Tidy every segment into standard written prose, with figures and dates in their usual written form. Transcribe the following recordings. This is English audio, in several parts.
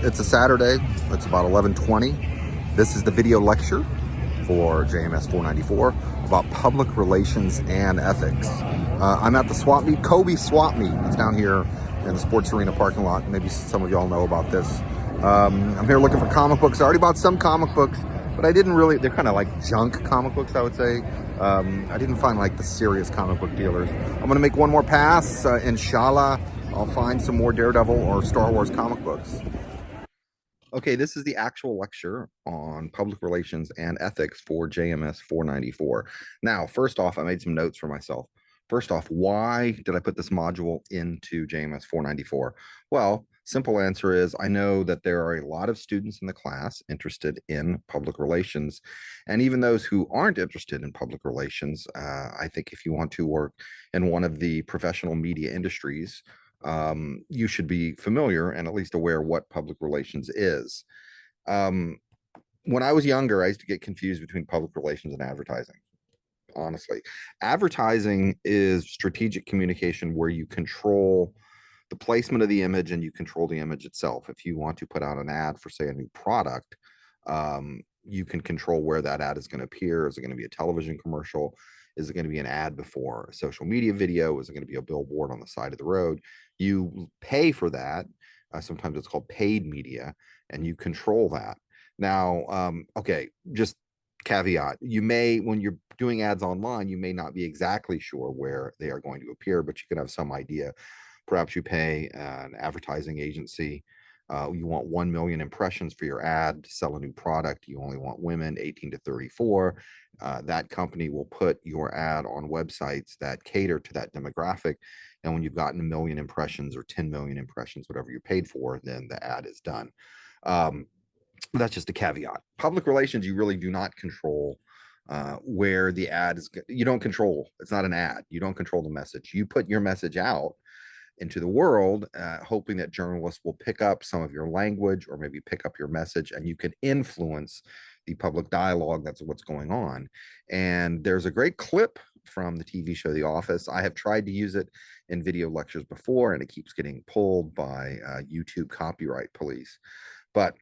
It's a Saturday. It's about 11:20. This is the video lecture for JMS 494 about public relations and ethics. I'm at the swap meet, Kobe swap meet. It's down here in the sports arena parking lot. Maybe some of y'all know about this. I'm here looking for comic books. I already bought some comic books, but I didn't really, they're kind of like junk comic books, I would say. I didn't find like the serious comic book dealers. I'm gonna make one more pass. Inshallah, I'll find some more Daredevil or Star Wars comic books. Okay, this is the actual lecture on public relations and ethics for JMS 494. Now, first off, I made some notes for myself. First off, why did I put this module into JMS 494? Well, simple answer is I know that there are a lot of students in the class interested in public relations. And even those who aren't interested in public relations, I think if you want to work in one of the professional media industries, you should be familiar and at least aware what public relations is. When I was younger, I used to get confused between public relations and advertising. Honestly, advertising is strategic communication where you control the placement of the image and you control the image itself. If you want to put out an ad for, say, a new product, you can control where that ad is going to appear. Is it going to be a television commercial? Is it going to be an ad before a social media video? Is it going to be a billboard on the side of the road? You pay for that. Sometimes it's called paid media, and you control that. Now, okay, just caveat, you may, when you're doing ads online, you may not be exactly sure where they are going to appear, but you can have some idea. Perhaps you pay an advertising agency. You want 1 million impressions for your ad to sell a new product. You only want women 18 to 34. That company will put your ad on websites that cater to that demographic. And when you've gotten 1 million impressions or 10 million impressions, whatever you paid for, then the ad is done. That's just a caveat. Public relations, you really do not control where the ad is. You don't control. It's not an ad. You don't control the message. You put your message out into the world, hoping that journalists will pick up some of your language or maybe pick up your message, and you can influence the public dialogue. That's what's going on. And there's a great clip from the TV show The Office. I have tried to use it in video lectures before, and it keeps getting pulled by YouTube copyright police. But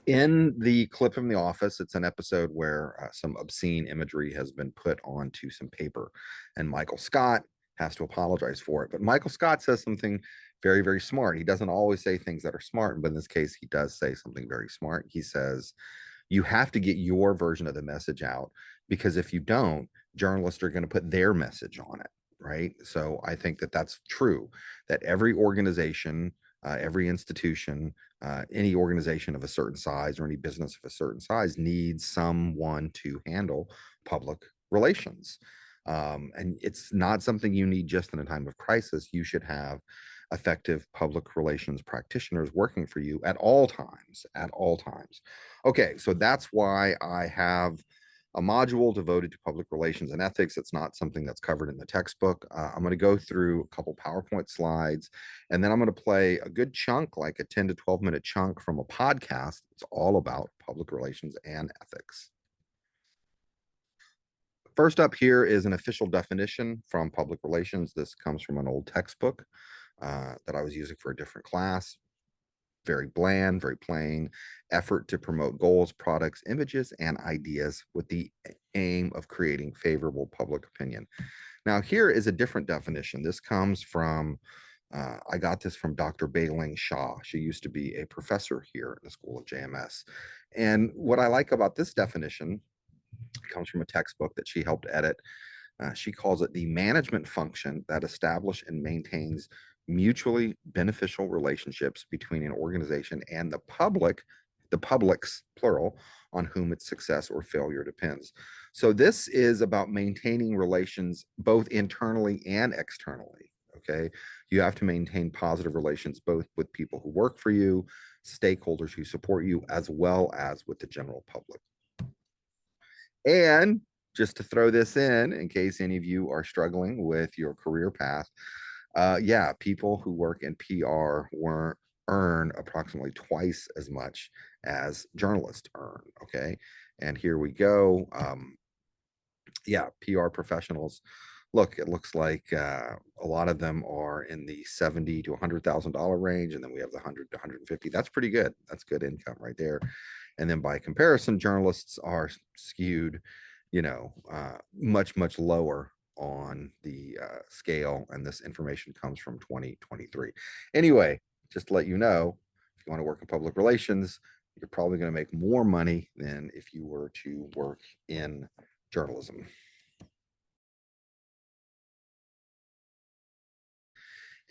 in the clip from The Office, it's an episode where some obscene imagery has been put onto some paper, and Michael Scott has to apologize for it. But Michael Scott says something very, very smart. He doesn't always say things that are smart, but in this case, he does say something very smart. He says, you have to get your version of the message out, because if you don't, journalists are going to put their message on it, right? So I think that that's true, that every organization, every institution, any organization of a certain size or any business of a certain size needs someone to handle public relations. And it's not something you need just in a time of crisis. You should have effective public relations practitioners working for you at all times, at all times. Okay, so that's why I have a module devoted to public relations and ethics. It's not something that's covered in the textbook. I'm going to go through a couple PowerPoint slides, and then I'm going to play a good chunk, like a 10 to 12 minute chunk from a podcast. It's all about public relations and ethics. First up here is an official definition from public relations. This comes from an old textbook that I was using for a different class. Very bland, very plain, effort to promote goals, products, images, and ideas with the aim of creating favorable public opinion. Now, here is a different definition. This comes from, I got this from Dr. Bailing Shaw. She used to be a professor here at the School of JMS. And what I like about this definition comes from a textbook that she helped edit. She calls it the management function that establishes and maintains mutually beneficial relationships between an organization and the publics, plural, on whom its success or failure depends. So this is about maintaining relations both internally and externally. Okay, you have to maintain positive relations both with people who work for you, stakeholders who support you, as well as with the general public. And just to throw this in case any of you are struggling with your career path, yeah, people who work in PR earn approximately twice as much as journalists earn. Okay, and here we go. Yeah, PR professionals look, it looks like a lot of them are in the 70 to $100,000 range, and then we have the 100 to 150. That's pretty good. That's good income right there. And then by comparison, journalists are skewed, much lower on the scale, and this information comes from 2023. Anyway, just to let you know, if you want to work in public relations, you're probably going to make more money than if you were to work in journalism.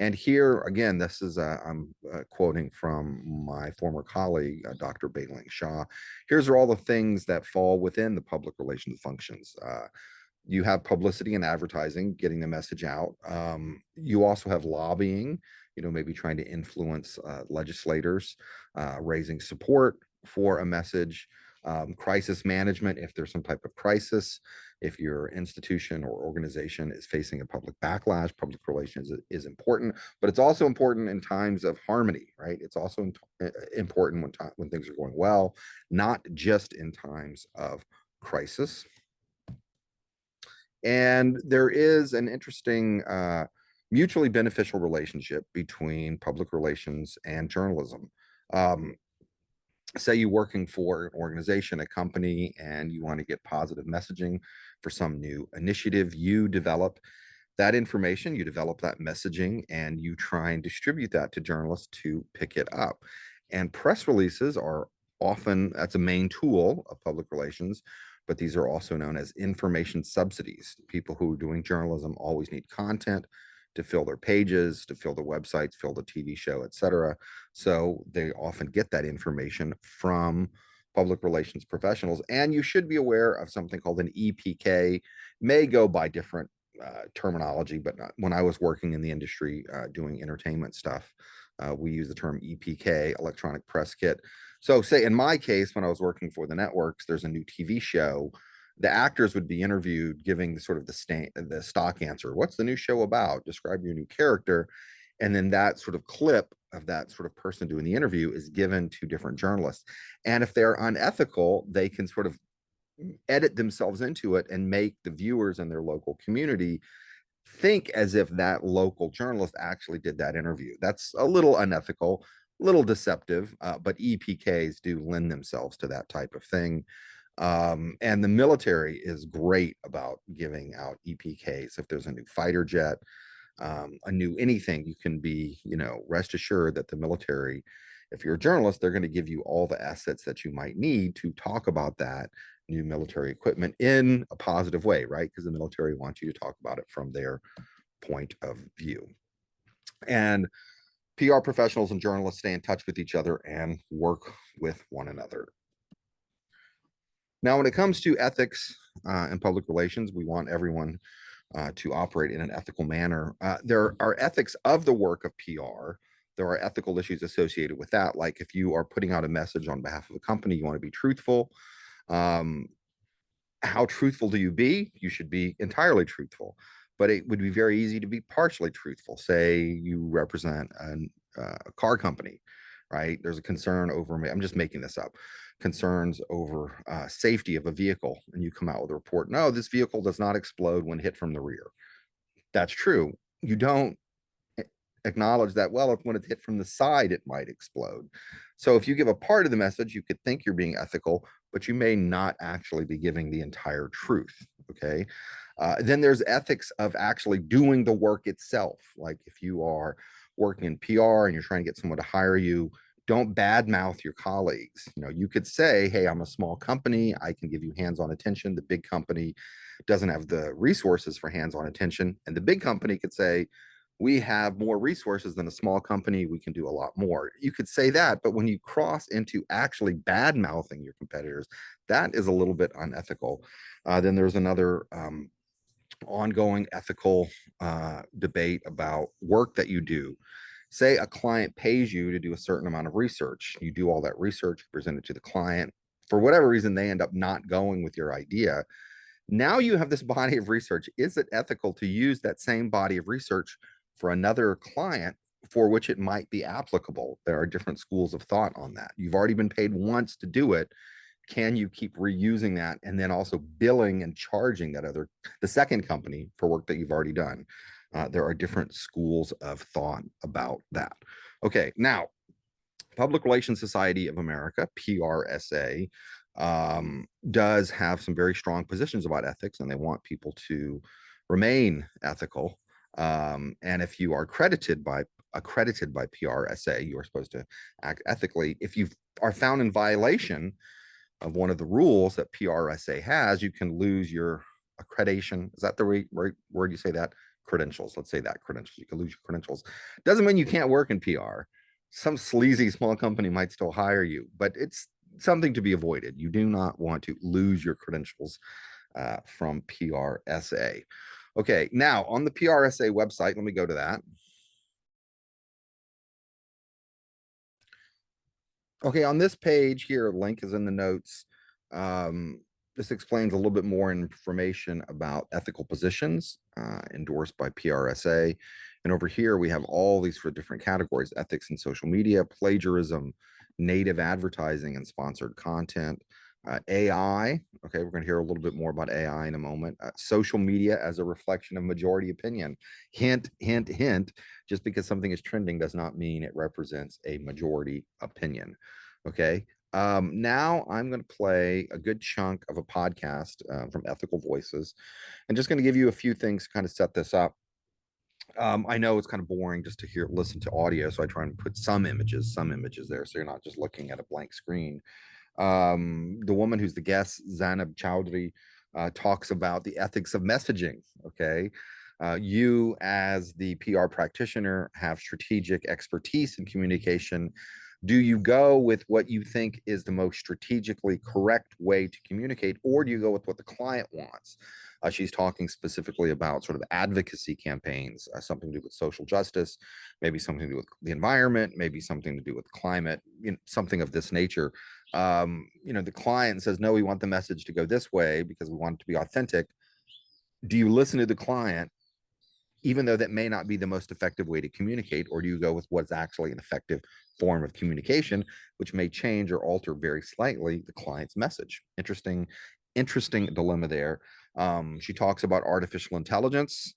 And here again, this is I'm quoting from my former colleague, Dr. Bailing Shah. Here's all the things that fall within the public relations functions. You have publicity and advertising, getting the message out. You also have lobbying, maybe trying to influence legislators, raising support for a message, crisis management if there's some type of crisis. If your institution or organization is facing a public backlash, public relations is important, but it's also important in times of harmony, right? It's also important when things are going well, not just in times of crisis. And there is an interesting mutually beneficial relationship between public relations and journalism. Um, Say you're working for an organization, a company, and you want to get positive messaging for some new initiative you develop that information, you develop that messaging, and you try and distribute that to journalists to pick it up. And press releases are often, that's a main tool of public relations, but these are also known as information subsidies. People who are doing journalism always need content to fill their pages, to fill their websites, fill the TV show, etc. So they often get that information from public relations professionals. And you should be aware of something called an EPK, may go by different terminology, but not, when I was working in the industry doing entertainment stuff, we use the term EPK, electronic press kit. So say in my case, when I was working for the networks, there's a new TV show. The actors would be interviewed giving the sort of the stock answer. What's the new show about? Describe your new character. And then that sort of clip of that sort of person doing the interview is given to different journalists. And if they're unethical, they can sort of edit themselves into it and make the viewers in their local community think as if that local journalist actually did that interview. That's a little unethical, a little deceptive, but EPKs do lend themselves to that type of thing. And the military is great about giving out EPKs. If there's a new fighter jet, a new anything, you can be, rest assured that the military, if you're a journalist, they're going to give you all the assets that you might need to talk about that new military equipment in a positive way, right? Because the military wants you to talk about it from their point of view. And PR professionals and journalists stay in touch with each other and work with one another. Now, when it comes to ethics and public relations, we want everyone to operate in an ethical manner. There are ethics of the work of PR. There are ethical issues associated with that. Like if you are putting out a message on behalf of a company, you want to be truthful. How truthful do you be? You should be entirely truthful, but it would be very easy to be partially truthful. Say you represent a car company, right? There's a concern over, I'm just making this up, concerns over safety of a vehicle, and you come out with a report, no, this vehicle does not explode when hit from the rear. That's true. You don't acknowledge that, well, if when it's hit from the side, it might explode. So if you give a part of the message, you could think you're being ethical, but you may not actually be giving the entire truth, okay? Then there's ethics of actually doing the work itself. Like if you are working in PR and you're trying to get someone to hire you, don't badmouth your colleagues. You could say, hey, I'm a small company, I can give you hands-on attention. The big company doesn't have the resources for hands-on attention. And the big company could say, we have more resources than a small company, we can do a lot more. You could say that, but when you cross into actually bad mouthing your competitors, that is a little bit unethical. Then there's another ongoing ethical debate about work that you do. Say a client pays you to do a certain amount of research. You do all that research, present it to the client. For whatever reason, they end up not going with your idea. Now you have this body of research. Is it ethical to use that same body of research for another client for which it might be applicable? There are different schools of thought on that. You've already been paid once to do it. can you keep reusing that and then also billing and charging the second company for work that you've already done? There are different schools of thought about that. Okay, now, Public Relations Society of America, PRSA, does have some very strong positions about ethics, and they want people to remain ethical. And if you are accredited by PRSA, you are supposed to act ethically. If you are found in violation of one of the rules that PRSA has, you can lose your accreditation. Is that the right word you say that? Credentials. Let's say that, credentials. You can lose your credentials. Doesn't mean you can't work in PR. Some sleazy small company might still hire you, but it's something to be avoided. You do not want to lose your credentials from PRSA. Okay, now on the PRSA website, let me go to that. Okay, on this page here, link is in the notes. This explains a little bit more information about ethical positions endorsed by PRSA. And over here, we have all these for different categories: ethics in social media, plagiarism, native advertising and sponsored content, AI. Okay, we're going to hear a little bit more about AI in a moment. Social media as a reflection of majority opinion. Hint, hint, hint. Just because something is trending does not mean it represents a majority opinion. Okay. Now I'm going to play a good chunk of a podcast from Ethical Voices, and just going to give you a few things to kind of set this up. I know it's kind of boring just to listen to audio, so I try and put some images there, so you're not just looking at a blank screen. The woman who's the guest, Zainab Chowdhury, talks about the ethics of messaging. Okay. You, as the PR practitioner, have strategic expertise in communication. Do you go with what you think is the most strategically correct way to communicate, or do you go with what the client wants? She's talking specifically about sort of advocacy campaigns, something to do with social justice, maybe something to do with the environment, maybe something to do with climate, something of this nature. The client says, no, we want the message to go this way because we want it to be authentic. Do you listen to the client, even though that may not be the most effective way to communicate, or do you go with what's actually an effective form of communication, which may change or alter very slightly the client's message? Interesting dilemma there. She talks about artificial intelligence.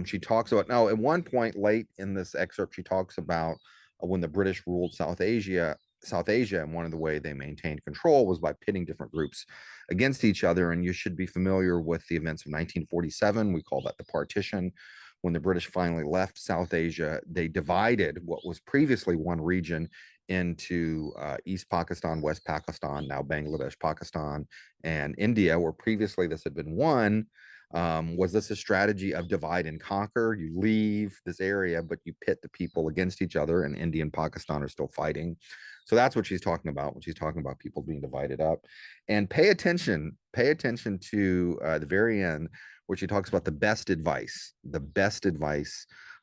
She talks about, now at one point late in this excerpt, she talks about when the British ruled South Asia, and one of the way they maintained control was by pitting different groups against each other. And you should be familiar with the events of 1947. We call that the partition. When the British finally left South Asia, they divided what was previously one region into East Pakistan, West Pakistan, now Bangladesh, Pakistan, and India, where previously this had been one. Was this a strategy of divide and conquer? You leave this area, but you pit the people against each other, and India and Pakistan are still fighting. So that's what she's talking about when she's talking about people being divided up. And pay attention to the very end, where she talks about the best advice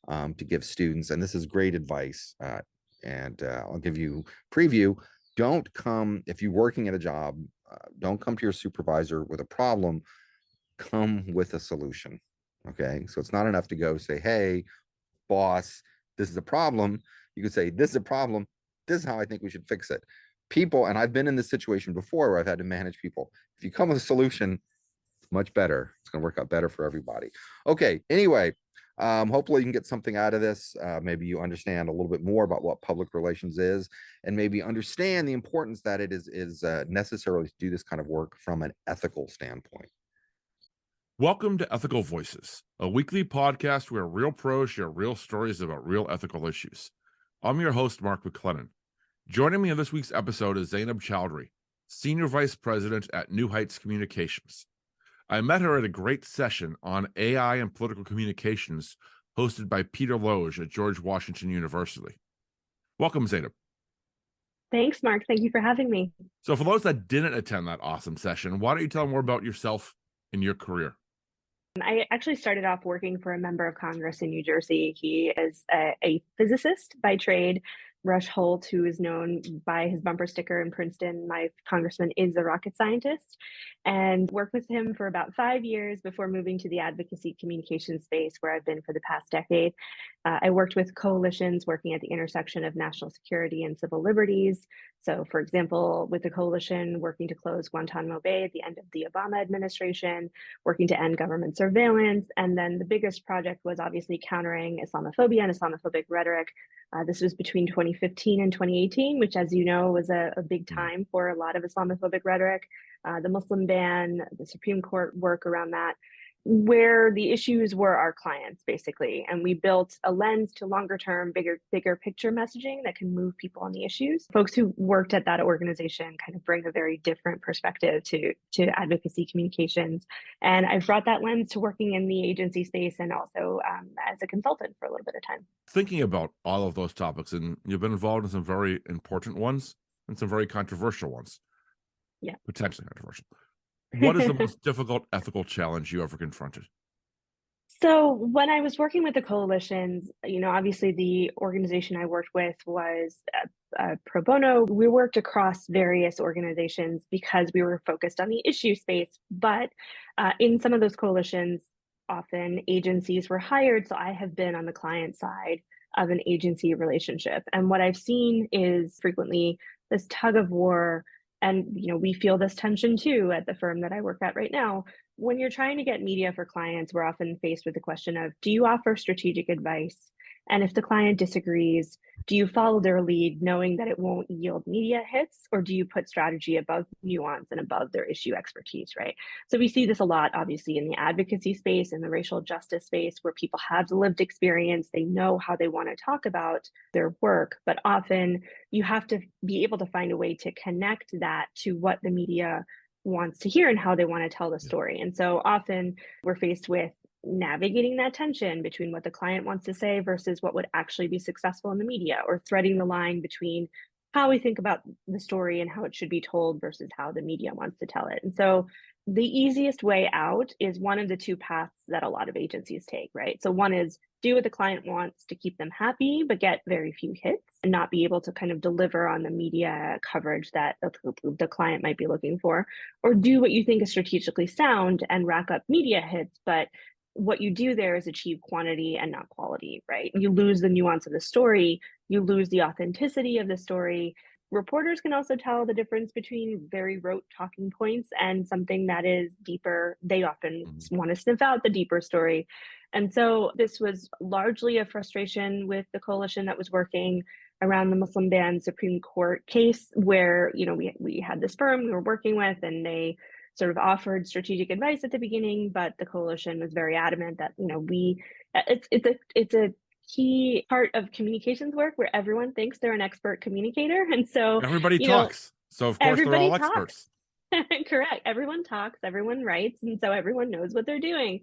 to give students. And this is great advice. And I'll give you preview. Don't come, if you're working at a job, don't come to your supervisor with a problem, come with a solution. Okay. So it's not enough to go say, hey, boss, this is a problem. You could say, this is a problem. This is how I think we should fix it. People, and I've been in this situation before where I've had to manage people. If you come with a solution, it's much better. It's going to work out better for everybody. Okay. Anyway, hopefully you can get something out of this. Maybe you understand a little bit more about what public relations is, and maybe understand the importance that it is necessarily to do this kind of work from an ethical standpoint. Welcome to Ethical Voices, a weekly podcast where real pros share real stories about real ethical issues. I'm your host, Mark McLennan. Joining me in this week's episode is Zainab Chowdhury, Senior Vice President at New Heights Communications. I met her at a great session on AI and political communications hosted by Peter Loge at George Washington University. Welcome, Zainab. Thanks, Mark. Thank you for having me. So for those that didn't attend that awesome session, why don't you tell more about yourself and your career? I actually started off working for a member of Congress in New Jersey. He is a physicist by trade, Rush Holt, who is known by his bumper sticker in Princeton, my congressman is a rocket scientist, and worked with him for about 5 years before moving to the advocacy communication space where I've been for the past decade. I worked with coalitions working at the intersection of national security and civil liberties. So, for example, with the coalition working to close Guantanamo Bay at the end of the Obama administration, working to end government surveillance. And then the biggest project was obviously countering Islamophobia and Islamophobic rhetoric. This was between 2015 and 2018, which, as you know, was a big time for a lot of Islamophobic rhetoric. The Muslim ban, the Supreme Court work around that, where the issues were our clients, basically. And we built a lens to longer term, bigger picture messaging that can move people on the issues. Folks who worked at that organization kind of bring a very different perspective to advocacy communications. And I've brought that lens to working in the agency space and also as a consultant for a little bit of time. Thinking about all of those topics, and you've been involved in some very important ones and some very controversial ones. Yeah. Potentially controversial. What is the most difficult ethical challenge you ever confronted? So when I was working with the coalitions, obviously the organization I worked with was pro bono. We worked across various organizations because we were focused on the issue space. But in some of those coalitions, often agencies were hired. So I have been on the client side of an agency relationship. And what I've seen is frequently this tug of war. And we feel this tension too at the firm that I work at right now. When you're trying to get media for clients, we're often faced with the question of, do you offer strategic advice? And if the client disagrees, do you follow their lead knowing that it won't yield media hits? Or do you put strategy above nuance and above their issue expertise, right? So we see this a lot, obviously, in the advocacy space, in the racial justice space, where people have lived experience. They know how they want to talk about their work, but often you have to be able to find a way to connect that to what the media wants to hear and how they want to tell the story. And so often we're faced with navigating that tension between what the client wants to say versus what would actually be successful in the media, or threading the line between how we think about the story and how it should be told versus how the media wants to tell it. And so the easiest way out is one of the two paths that a lot of agencies take, right? So one is do what the client wants to keep them happy, but get very few hits and not be able to kind of deliver on the media coverage that the client might be looking for, or do what you think is strategically sound and rack up media hits, but what you do there is achieve quantity and not quality, right? You lose the nuance of the story, you lose the authenticity of the story. Reporters can also tell the difference between very rote talking points and something that is deeper. They often want to sniff out the deeper story. And so this was largely a frustration with the coalition that was working around the Muslim ban Supreme Court case, where we had this firm we were working with, and they sort of offered strategic advice at the beginning, but the coalition was very adamant that it's a key part of communications work where everyone thinks they're an expert communicator, and so everybody talks. So of course they're all experts. Correct. Everyone talks, everyone writes, and so everyone knows what they're doing.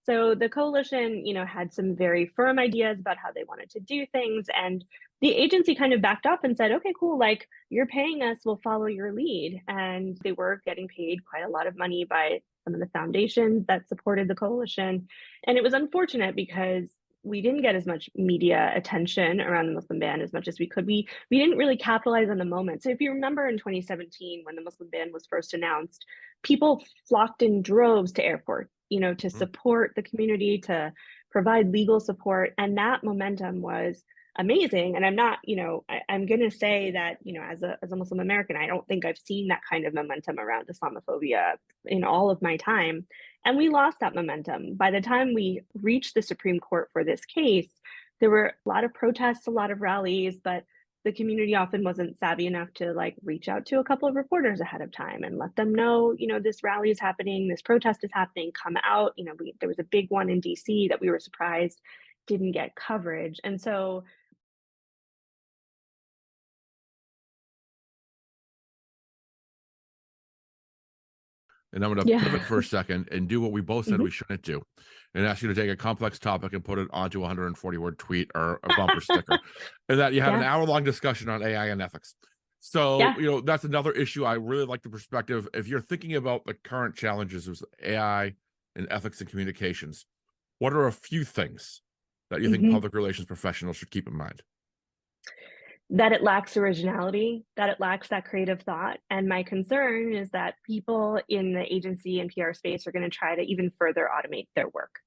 So the coalition, had some very firm ideas about how they wanted to do things, and the agency kind of backed up and said, okay, cool, like you're paying us, we'll follow your lead. And they were getting paid quite a lot of money by some of the foundations that supported the coalition. And it was unfortunate because we didn't get as much media attention around the Muslim ban as much as we could. We didn't really capitalize on the moment. So if you remember in 2017, when the Muslim ban was first announced, people flocked in droves to airports, to support the community, to provide legal support. And that momentum was amazing. And I'm not, I'm going to say that, as a Muslim American, I don't think I've seen that kind of momentum around Islamophobia in all of my time. And we lost that momentum. By the time we reached the Supreme Court for this case, there were a lot of protests, a lot of rallies, but the community often wasn't savvy enough to reach out to a couple of reporters ahead of time and let them know, this rally is happening, this protest is happening, come out. There was a big one in DC that we were surprised didn't get coverage. And so and I'm going to pivot for a second and do what we both said we shouldn't do, and ask you to take a complex topic and put it onto a 140-word tweet or a bumper sticker, and that you had an hour-long discussion on AI and ethics. So, that's another issue. I really like the perspective. If you're thinking about the current challenges of AI and ethics and communications, what are a few things that you think public relations professionals should keep in mind? that it lacks originality, that it lacks that creative thought. And my concern is that people in the agency and PR space are going to try to even further automate their work.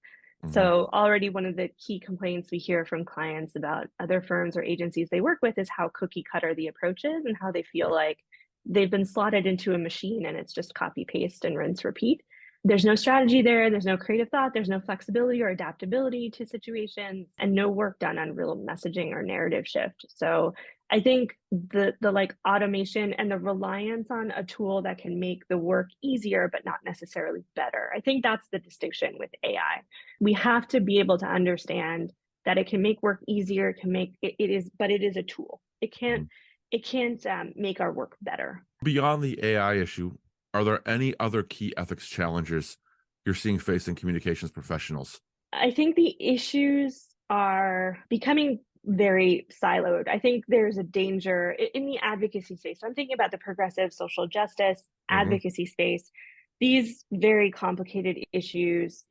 Mhm. So already one of the key complaints we hear from clients about other firms or agencies they work with is how cookie cutter the approach is and how they feel like they've been slotted into a machine and it's just copy paste and rinse repeat. There's no strategy there, there's no creative thought, there's no flexibility or adaptability to situations, and no work done on real messaging or narrative shift. So I think the like automation and the reliance on a tool that can make the work easier but not necessarily better. I think that's the distinction with AI. We have to be able to understand that it can make work easier, it can make it is, but it is a tool. Mhm. It can't make our work better. Beyond the AI issue, are there any other key ethics challenges you're seeing facing communications professionals? I think the issues are becoming very siloed. I think there's a danger in the advocacy space. So I'm thinking about the progressive social justice Hmm. advocacy space. These very complicated issues,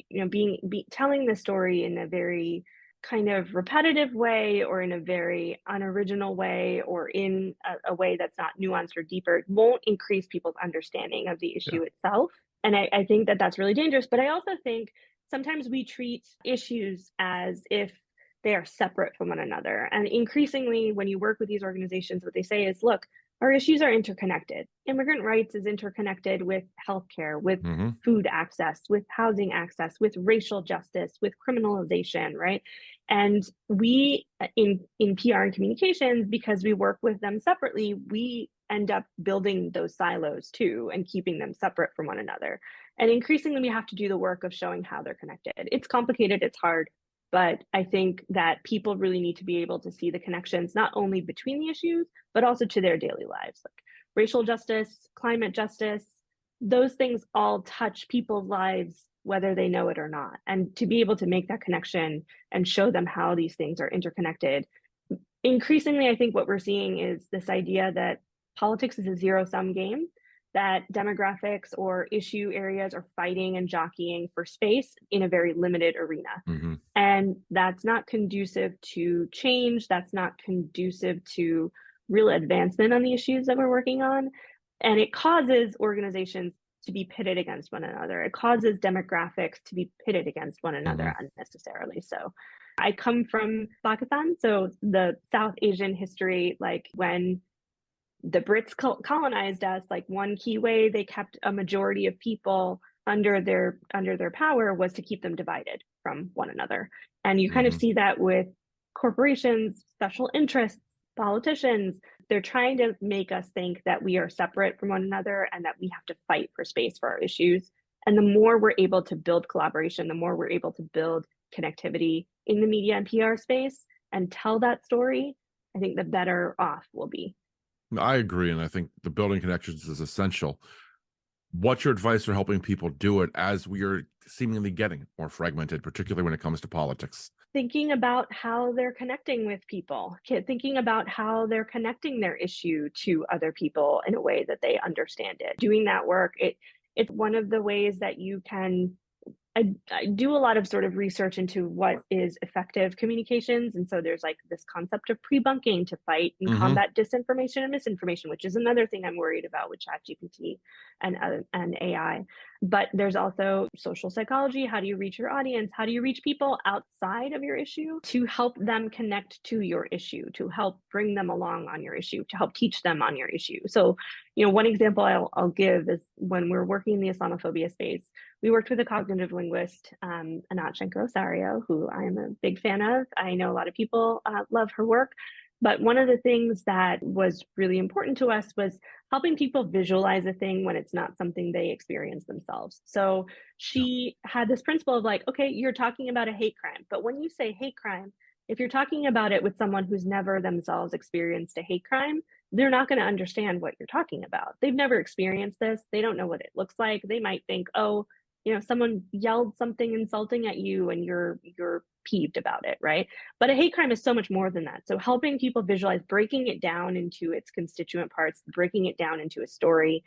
telling the story in a very kind of repetitive way or in a very unoriginal way or in a way that's not nuanced or deeper won't increase people's understanding of the Yeah. issue itself. And I think that that's really dangerous. But I also think sometimes we treat issues as if they are separate from one another. And increasingly, when you work with these organizations, what they say is, look, our issues are interconnected. Immigrant rights is interconnected with healthcare, with Hmm. food access, with housing access, with racial justice, with criminalization, right? And we in PR and communications, because we work with them separately, we end up building those silos too and keeping them separate from one another. And increasingly, we have to do the work of showing how they're connected. It's complicated, it's hard, but I think that people really need to be able to see the connections, not only between the issues, but also to their daily lives. Like racial justice, climate justice, those things all touch people's lives, whether they know it or not. And to be able to make that connection and show them how these things are interconnected. Increasingly, I think what we're seeing is this idea that politics is a zero-sum game, that demographics or issue areas are fighting and jockeying for space in a very limited arena. Hmm. And that's not conducive to change. That's not conducive to real advancement on the issues that we're working on. And it causes organizations to be pitted against one another. It causes demographics to be pitted against one Hmm. another unnecessarily. So I come from Pakistan, so the South Asian history, like when the Brits colonized us, like one key way they kept a majority of people under their power was to keep them divided from one another. And you kind of Hmm. see that with corporations, special interests, politicians. They're trying to make us think that we are separate from one another and that we have to fight for space for our issues. And the more we're able to build collaboration, the more we're able to build connectivity in the media and PR space and tell that story, I think the better off we'll be. I agree, and I think the building connections is essential. What's your advice for helping people do it as we are seemingly getting more fragmented, particularly when it comes to politics? Thinking about how they're connecting with people, thinking about how they're connecting their issue to other people in a way that they understand it. Doing that work, it's one of the ways that you can I do a lot of sort of research into what is effective communications. And so there's like this concept of pre-bunking to fight and Hmm. combat disinformation and misinformation, which is another thing I'm worried about with ChatGPT and AI. But there's also social psychology. How do you reach your audience? How do you reach people outside of your issue to help them connect to your issue, to help bring them along on your issue, to help teach them on your issue? So, one example I'll give is when we're working in the Islamophobia space, we worked with a cognitive linguist, Anat Shenker-Osario, who I'm a big fan of. I know a lot of people love her work. But one of the things that was really important to us was helping people visualize a thing when it's not something they experience themselves. So Yeah. she had this principle of like, okay, you're talking about a hate crime, but when you say hate crime, if you're talking about it with someone who's never themselves experienced a hate crime, they're not going to understand what you're talking about. They've never experienced this. They don't know what it looks like. They might think, oh, someone yelled something insulting at you and you're peeved about it, right? But a hate crime is so much more than that. So helping people visualize, breaking it down into its constituent parts, breaking it down into a story,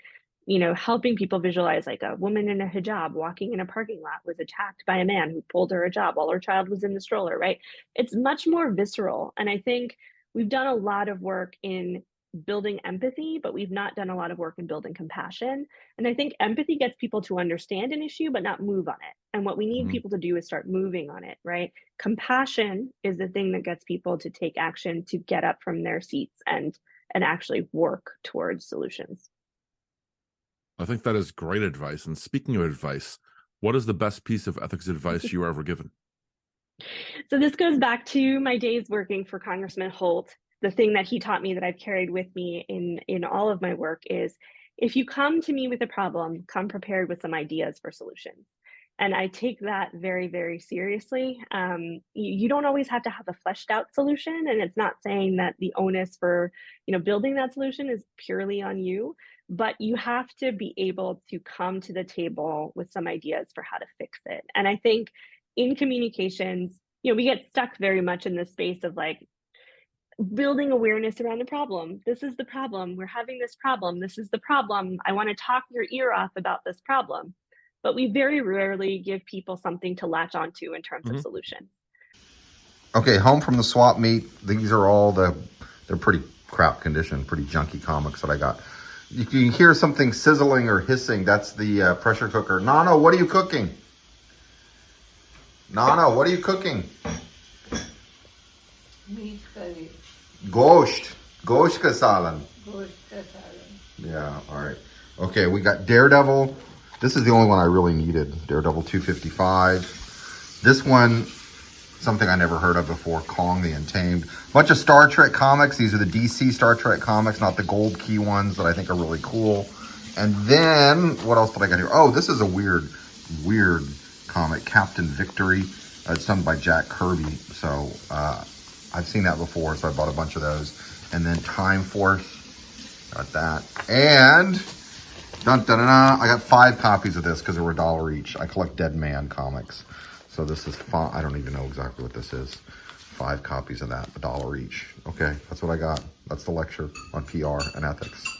helping people visualize like a woman in a hijab walking in a parking lot was attacked by a man who pulled her hijab while her child was in the stroller, right? It's much more visceral. And I think we've done a lot of work in building empathy, but we've not done a lot of work in building compassion. And I think empathy gets people to understand an issue, but not move on it. And what we need Mhm. people to do is start moving on it, right? Compassion is the thing that gets people to take action, to get up from their seats and actually work towards solutions. I think that is great advice. And speaking of advice, what is the best piece of ethics advice you were ever given? So this goes back to my days working for Congressman Holt. The thing that he taught me that I've carried with me in all of my work is, if you come to me with a problem, come prepared with some ideas for solutions. And I take that very, very seriously. You don't always have to have a fleshed out solution, and it's not saying that the onus for building that solution is purely on you, but you have to be able to come to the table with some ideas for how to fix it. And I think in communications, we get stuck very much in this space of like building awareness around the problem. This is the problem. We're having this problem. This is the problem. I want to talk your ear off about this problem. But we very rarely give people something to latch onto in terms of Mhm. solution. Okay, home from the swap meet. These are all they're pretty crap condition, pretty junky comics that I got. You can hear something sizzling or hissing. That's the pressure cooker. Nana, what are you cooking? Nana, what are you cooking? Meat curry, Gosht. Gosht ka salan. gosht ka salan. Yeah, all right. Okay, we got Daredevil. This is the only one I really needed. Daredevil 255. This one, something I never heard of before, Kong the Untamed. Bunch of Star Trek comics. These are the DC Star Trek comics, not the gold key ones that I think are really cool. And then, what else did I got here? Oh, this is a weird comic, Captain Victory. It's done by Jack Kirby. So, I've seen that before, so I bought a bunch of those. And then Time Force, got that. And, dun, dun, dun, dun, I got 5 copies of this because they were $1 each. I collect Dead Man comics. So this is fun. I don't even know exactly what this is. 5 copies of that, $1 each. Okay, that's what I got. That's the lecture on PR and ethics.